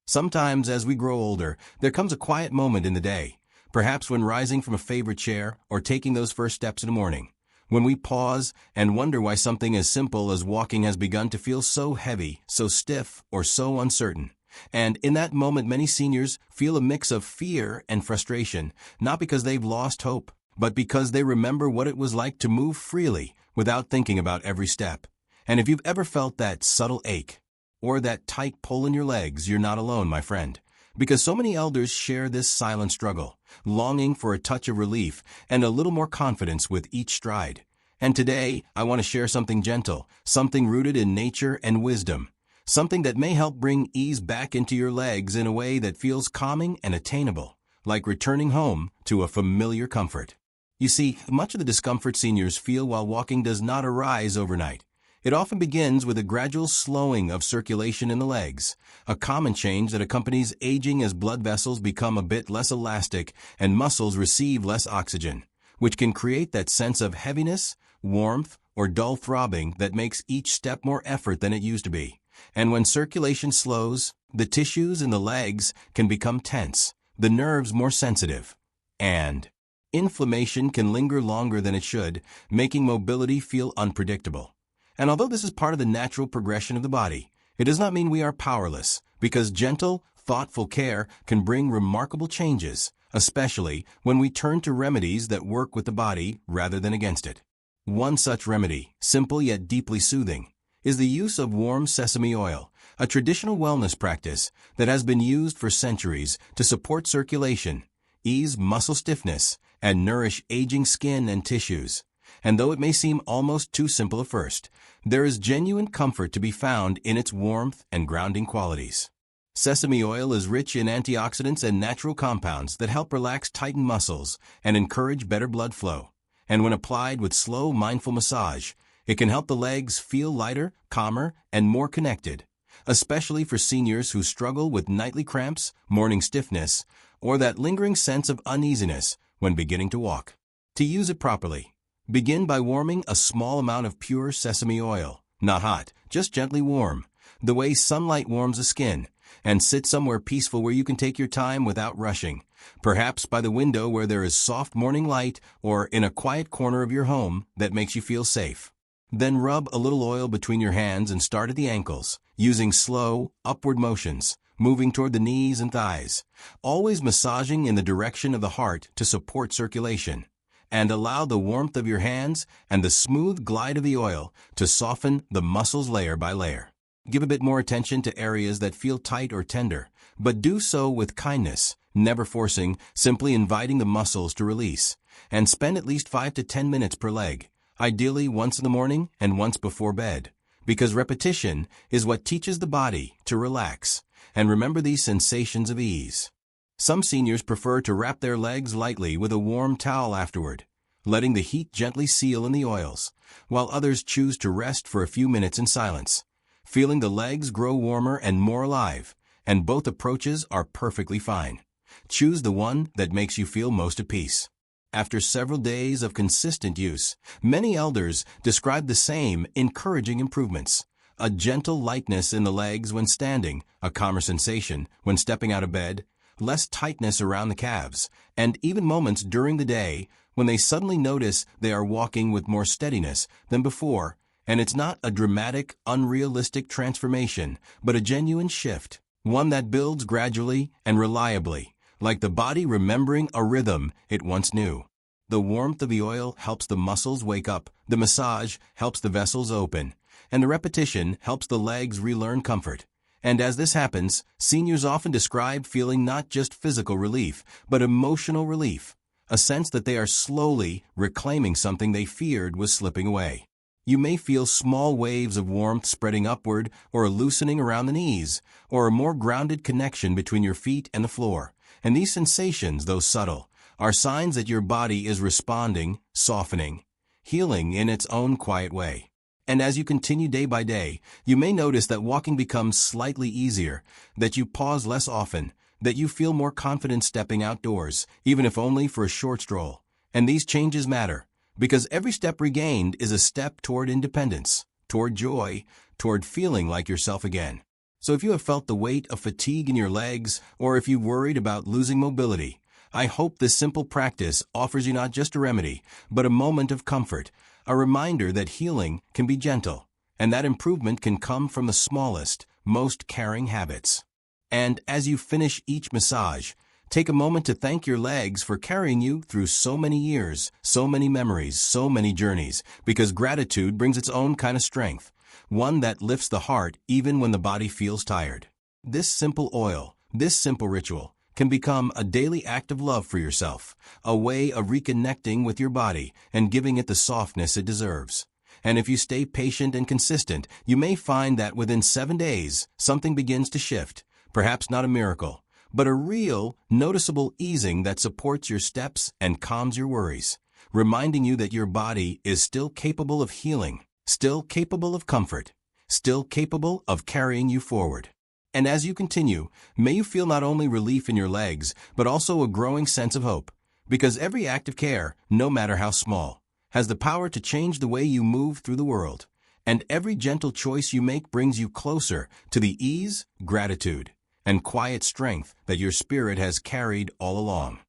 Sometimes, as we grow older, there comes a quiet moment in the day, perhaps when rising from a favorite chair or taking those first steps in the morning, when we pause and wonder why something as simple as walking has begun to feel so heavy, so stiff, or so uncertain. And in that moment, many seniors feel a mix of fear and frustration, not because they've lost hope, but because they remember what it was like to move freely without thinking about every step. And if you've ever felt that subtle ache or that tight pull in your legs, you're not alone, my friend. Because so many elders share this silent struggle, longing for a touch of relief and a little more confidence with each stride. And today, I want to share something gentle, something rooted in nature and wisdom, something that may help bring ease back into your legs in a way that feels calming and attainable, like returning home to a familiar comfort. You see, much of the discomfort seniors feel while walking does not arise overnight. It often begins with a gradual slowing of circulation in the legs, a common change that accompanies aging as blood vessels become a bit less elastic and muscles receive less oxygen, which can create that sense of heaviness, warmth, or dull throbbing that makes each step more effort than it used to be. And when circulation slows, the tissues in the legs can become tense, the nerves more sensitive, and inflammation can linger longer than it should, making mobility feel unpredictable. And although this is part of the natural progression of the body, it does not mean we are powerless, because gentle, thoughtful care can bring remarkable changes, especially when we turn to remedies that work with the body rather than against it. One such remedy, simple yet deeply soothing, is the use of warm sesame oil, a traditional wellness practice that has been used for centuries to support circulation, ease muscle stiffness, and nourish aging skin and tissues. And though it may seem almost too simple at first, there is genuine comfort to be found in its warmth and grounding qualities. Sesame oil is rich in antioxidants and natural compounds that help relax tightened muscles and encourage better blood flow. And when applied with slow, mindful massage, it can help the legs feel lighter, calmer, and more connected, especially for seniors who struggle with nightly cramps, morning stiffness, or that lingering sense of uneasiness when beginning to walk. To use it properly, begin by warming a small amount of pure sesame oil, not hot, just gently warm, the way sunlight warms the skin, and sit somewhere peaceful where you can take your time without rushing, perhaps by the window where there is soft morning light or in a quiet corner of your home that makes you feel safe. Then rub a little oil between your hands and start at the ankles, using slow, upward motions, moving toward the knees and thighs, always massaging in the direction of the heart to support circulation. And allow the warmth of your hands and the smooth glide of the oil to soften the muscles layer by layer. Give a bit more attention to areas that feel tight or tender, but do so with kindness, never forcing, simply inviting the muscles to release. And spend at least 5 to 10 minutes per leg, ideally once in the morning and once before bed, because repetition is what teaches the body to relax and remember these sensations of ease. Some seniors prefer to wrap their legs lightly with a warm towel afterward, letting the heat gently seal in the oils, while others choose to rest for a few minutes in silence, feeling the legs grow warmer and more alive, and both approaches are perfectly fine. Choose the one that makes you feel most at peace. After several days of consistent use, many elders describe the same encouraging improvements. A gentle lightness in the legs when standing, a calmer sensation when stepping out of bed, less tightness around the calves, and even moments during the day when they suddenly notice they are walking with more steadiness than before, and it's not a dramatic, unrealistic transformation, but a genuine shift, one that builds gradually and reliably, like the body remembering a rhythm it once knew. The warmth of the oil helps the muscles wake up, the massage helps the vessels open, and the repetition helps the legs relearn comfort. And as this happens, seniors often describe feeling not just physical relief, but emotional relief, a sense that they are slowly reclaiming something they feared was slipping away. You may feel small waves of warmth spreading upward or a loosening around the knees, or a more grounded connection between your feet and the floor. And these sensations, though subtle, are signs that your body is responding, softening, healing in its own quiet way. And as you continue day by day, you may notice that walking becomes slightly easier, that you pause less often, that you feel more confident stepping outdoors, even if only for a short stroll. And these changes matter, because every step regained is a step toward independence, toward joy, toward feeling like yourself again. So if you have felt the weight of fatigue in your legs, or if you've worried about losing mobility, I hope this simple practice offers you not just a remedy, but a moment of comfort, a reminder that healing can be gentle, and that improvement can come from the smallest, most caring habits. And as you finish each massage, take a moment to thank your legs for carrying you through so many years, so many memories, so many journeys, because gratitude brings its own kind of strength, one that lifts the heart even when the body feels tired. This simple oil, this simple ritual, can become a daily act of love for yourself, a way of reconnecting with your body and giving it the softness it deserves. And if you stay patient and consistent, you may find that within 7 days, something begins to shift. Perhaps not a miracle, but a real, noticeable easing that supports your steps and calms your worries, reminding you that your body is still capable of healing, still capable of comfort, still capable of carrying you forward. And as you continue, may you feel not only relief in your legs, but also a growing sense of hope, because every act of care, no matter how small, has the power to change the way you move through the world, and every gentle choice you make brings you closer to the ease, gratitude, and quiet strength that your spirit has carried all along.